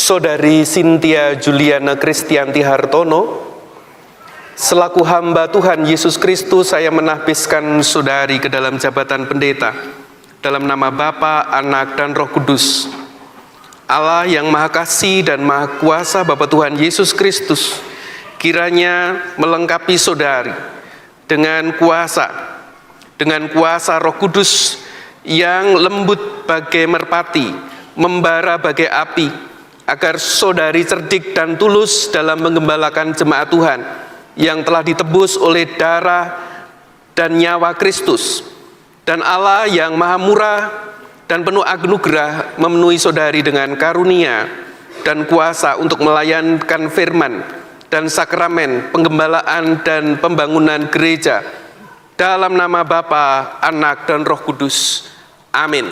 Saudari Cynthia Juliana Kristianti Hartono, selaku hamba Tuhan Yesus Kristus, saya menahbiskan saudari ke dalam jabatan pendeta, dalam nama Bapa, Anak, dan Roh Kudus. Allah yang Maha Kasih dan Maha Kuasa, Bapa Tuhan Yesus Kristus, kiranya melengkapi saudari dengan kuasa Roh Kudus yang lembut bagai merpati, membara bagai api, agar saudari cerdik dan tulus dalam menggembalakan jemaat Tuhan yang telah ditebus oleh darah dan nyawa Kristus. Dan Allah yang Maha Murah dan penuh anugerah memenuhi saudari dengan karunia dan kuasa untuk melayankan firman dan sakramen penggembalaan dan pembangunan gereja, dalam nama Bapa, Anak, dan Roh Kudus. Amin.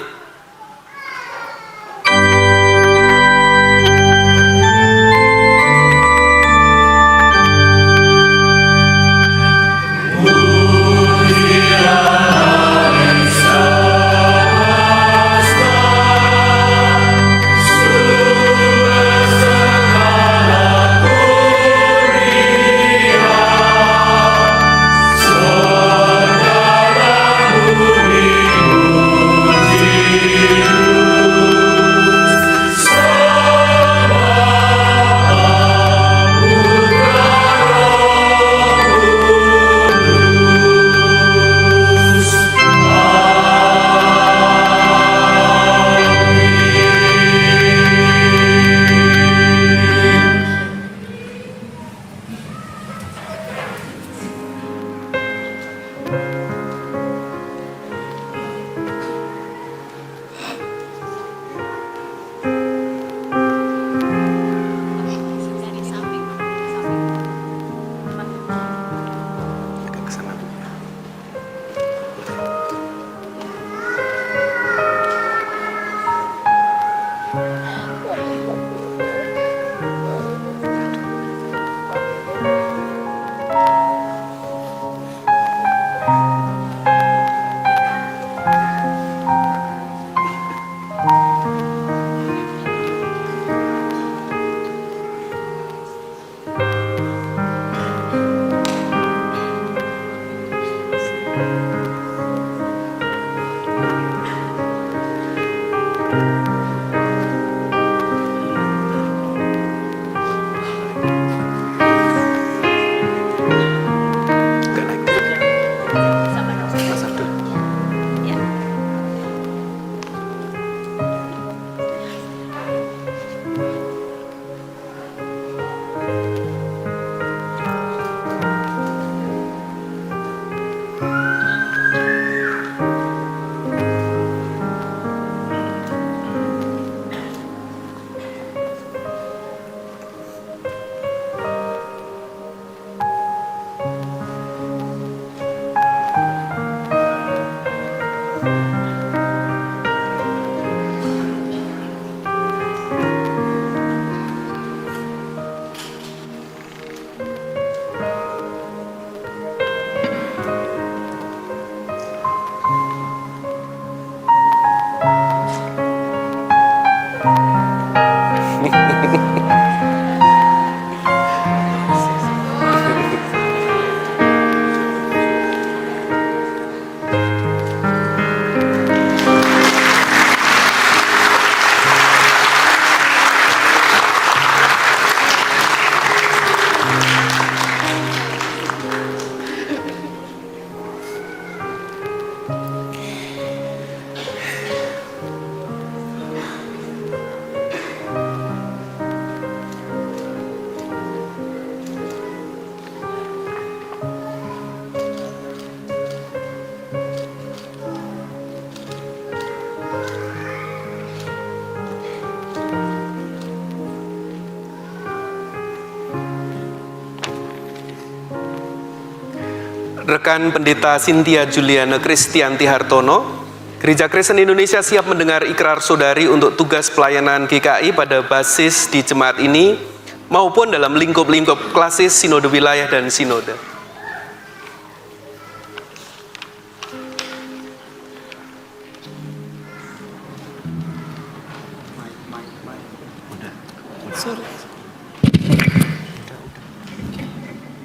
Rekan Pendeta Cynthia Juliana Kristianti Hartono, Gereja Kristen Indonesia siap mendengar ikrar saudari untuk tugas pelayanan GKI pada basis di jemaat ini maupun dalam lingkup-lingkup klasis sinode wilayah dan sinode.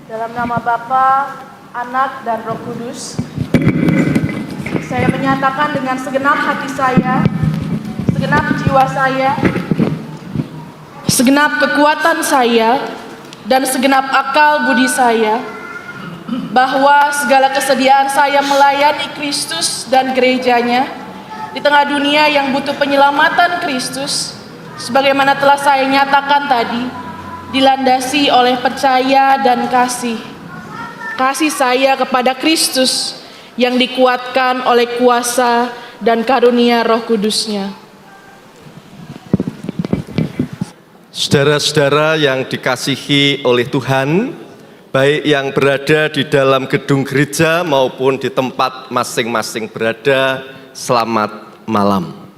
Dalam nama Bapa, Anak, dan Roh Kudus, saya menyatakan dengan segenap hati saya, segenap jiwa saya, segenap kekuatan saya, dan segenap akal budi saya, bahwa segala kesediaan saya melayani Kristus dan gerejanya di tengah dunia yang butuh penyelamatan Kristus, sebagaimana telah saya nyatakan tadi, dilandasi oleh percaya dan kasih. Kasih saya kepada Kristus yang dikuatkan oleh kuasa dan karunia Roh Kudus-Nya. Saudara-saudara yang dikasihi oleh Tuhan, baik yang berada di dalam gedung gereja maupun di tempat masing-masing berada, selamat malam.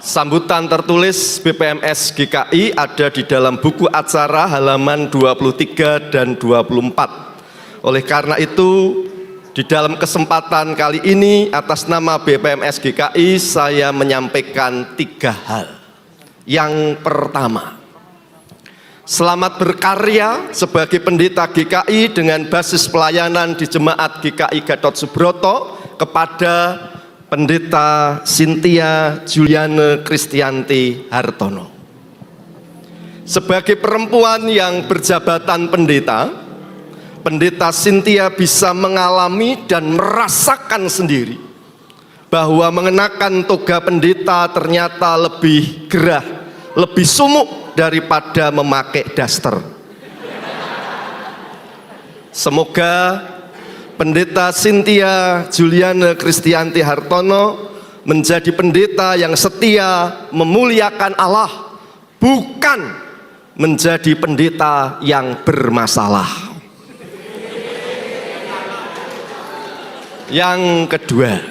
Sambutan tertulis BPMS GKI ada di dalam buku acara halaman 23 dan 24. Oleh karena itu, di dalam kesempatan kali ini atas nama BPMS GKI saya menyampaikan 3 hal. Yang pertama, selamat berkarya sebagai pendeta GKI dengan basis pelayanan di Jemaat GKI Gatot Subroto kepada Pendeta Cynthia Juliane Kristianti Hartono. Sebagai perempuan yang berjabatan pendeta, Pendeta Cynthia bisa mengalami dan merasakan sendiri bahwa mengenakan toga pendeta ternyata lebih gerah, lebih sumuk daripada memakai daster. Semoga Pendeta Cynthia Juliane Kristianti Hartono menjadi pendeta yang setia memuliakan Allah, bukan menjadi pendeta yang bermasalah. Yang kedua,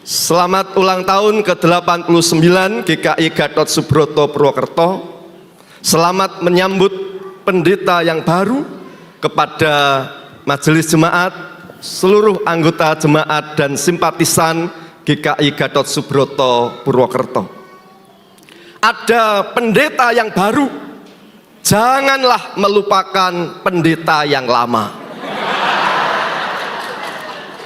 selamat ulang tahun ke-89 GKI Gatot Subroto Purwokerto. Selamat menyambut pendeta yang baru kepada Majelis Jemaat, seluruh anggota jemaat dan simpatisan GKI Gatot Subroto Purwokerto. Ada pendeta yang baru, janganlah melupakan pendeta yang lama.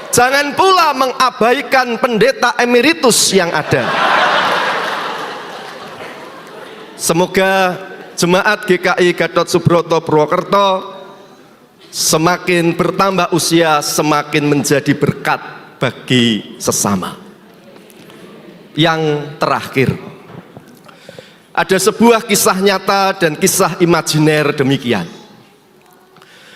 Jangan pula mengabaikan pendeta emeritus yang ada. Semoga jemaat GKI Gatot Subroto Purwokerto semakin bertambah usia, semakin menjadi berkat bagi sesama. Yang terakhir, ada sebuah kisah nyata dan kisah imajiner demikian.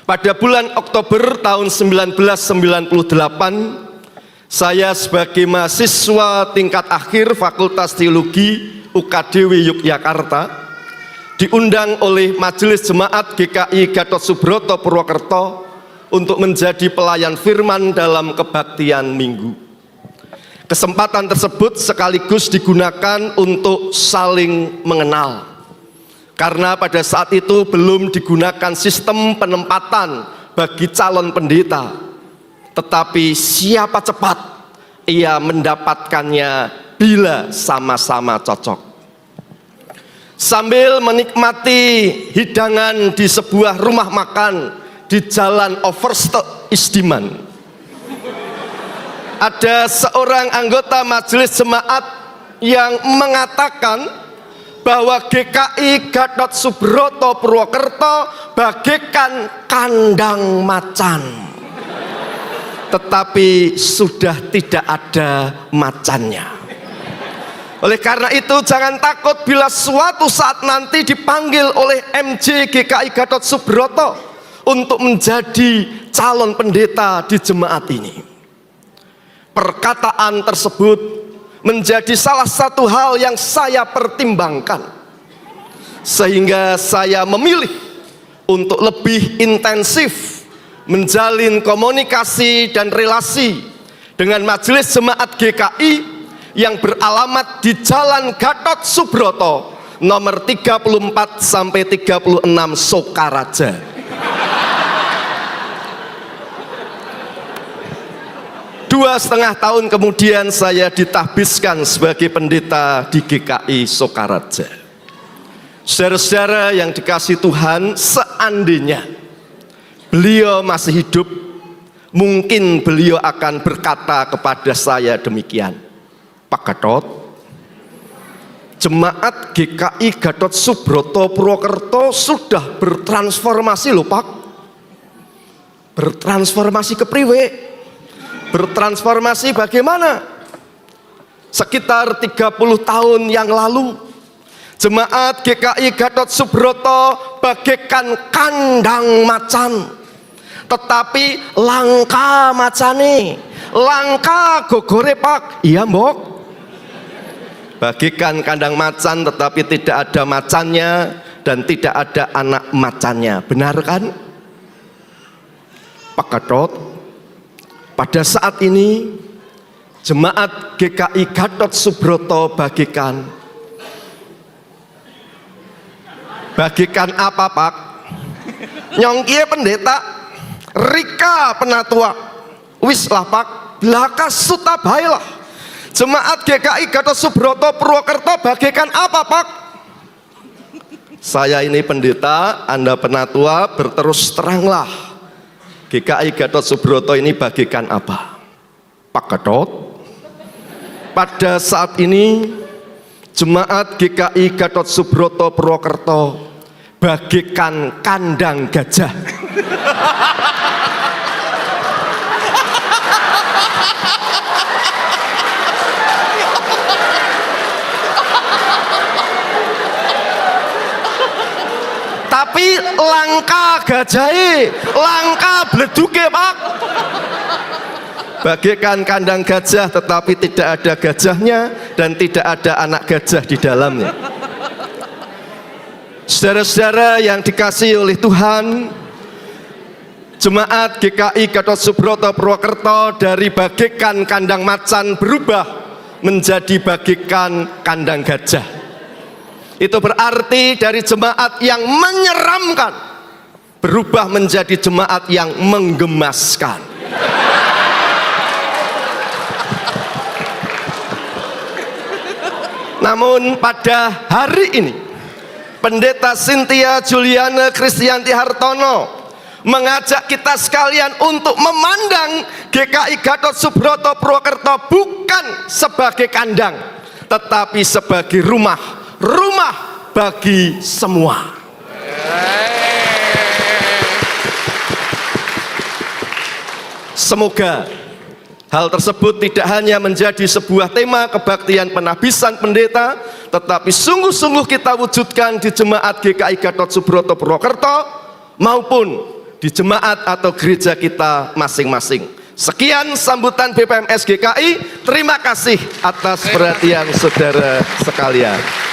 Pada bulan Oktober tahun 1998, saya sebagai mahasiswa tingkat akhir Fakultas Teologi UKDW Yogyakarta diundang oleh Majelis Jemaat GKI Gatot Subroto Purwokerto untuk menjadi pelayan firman dalam kebaktian minggu. Kesempatan tersebut sekaligus digunakan untuk saling mengenal, karena pada saat itu belum digunakan sistem penempatan bagi calon pendeta, tetapi siapa cepat ia mendapatkannya bila sama-sama cocok. Sambil menikmati hidangan di sebuah rumah makan di Jalan Overste Isdiman, ada seorang anggota Majelis Jemaat yang mengatakan bahwa GKI Gatot Subroto Purwokerto bagaikan kandang macan, tetapi sudah tidak ada macannya. Oleh karena itu jangan takut bila suatu saat nanti dipanggil oleh MJ GKI Gatot Subroto untuk menjadi calon pendeta di jemaat ini. Perkataan tersebut menjadi salah satu hal yang saya pertimbangkan, sehingga saya memilih untuk lebih intensif menjalin komunikasi dan relasi dengan Majelis Jemaat GKI yang beralamat di Jalan Gatot Subroto nomor 34 sampai 36 Sokaraja. Dua setengah tahun kemudian saya ditahbiskan sebagai pendeta di GKI Sokaraja. Saudara-saudara yang dikasihi Tuhan, seandainya beliau masih hidup, mungkin beliau akan berkata kepada saya demikian, Pak Gatot, jemaat GKI Gatot Subroto Purwokerto sudah bertransformasi loh Pak. Bertransformasi ke priwe? Bertransformasi bagaimana? Sekitar 30 tahun yang lalu, jemaat GKI Gatot Subroto bagaikan kandang macan, tetapi langka macane, langka gogore Pak. Iya mbok, bagikan kandang macan tetapi tidak ada macannya dan tidak ada anak macannya. Benar kan Pak Gatot? Pada saat ini jemaat GKI Gatot Subroto bagikan apa Pak? Nyongkie pendeta, Rika penatua, wis lah Pak, belaka sutabai lah. Jemaat GKI Gatot Subroto Purwokerto bagikan apa Pak? Saya ini pendeta, Anda penatua, berterus teranglah. GKI Gatot Subroto ini bagikan apa? Pak Gatot, pada saat ini jemaat GKI Gatot Subroto Purwokerto bagikan kandang gajah. Tapi langka gajahe, langka bleduke Pak. Bagikan kandang gajah tetapi tidak ada gajahnya dan tidak ada anak gajah di dalamnya. Saudara-saudara yang dikasihi oleh Tuhan, jemaat GKI Gatot Subroto Purwokerto dari bagikan kandang macan berubah menjadi bagikan kandang gajah. Itu berarti dari jemaat yang menyeramkan berubah menjadi jemaat yang menggemaskan. Namun pada hari ini Pendeta Cynthia Juliana Kristianti Hartono mengajak kita sekalian untuk memandang GKI Gatot Subroto Purwokerto bukan sebagai kandang, tetapi sebagai rumah, rumah bagi semua. Semoga hal tersebut tidak hanya menjadi sebuah tema kebaktian penabisan pendeta, tetapi sungguh-sungguh kita wujudkan di jemaat GKI Gatot Subroto Purwokerto maupun di jemaat atau gereja kita masing-masing. Sekian sambutan BPMS GKI. Terima kasih atas perhatian saudara sekalian.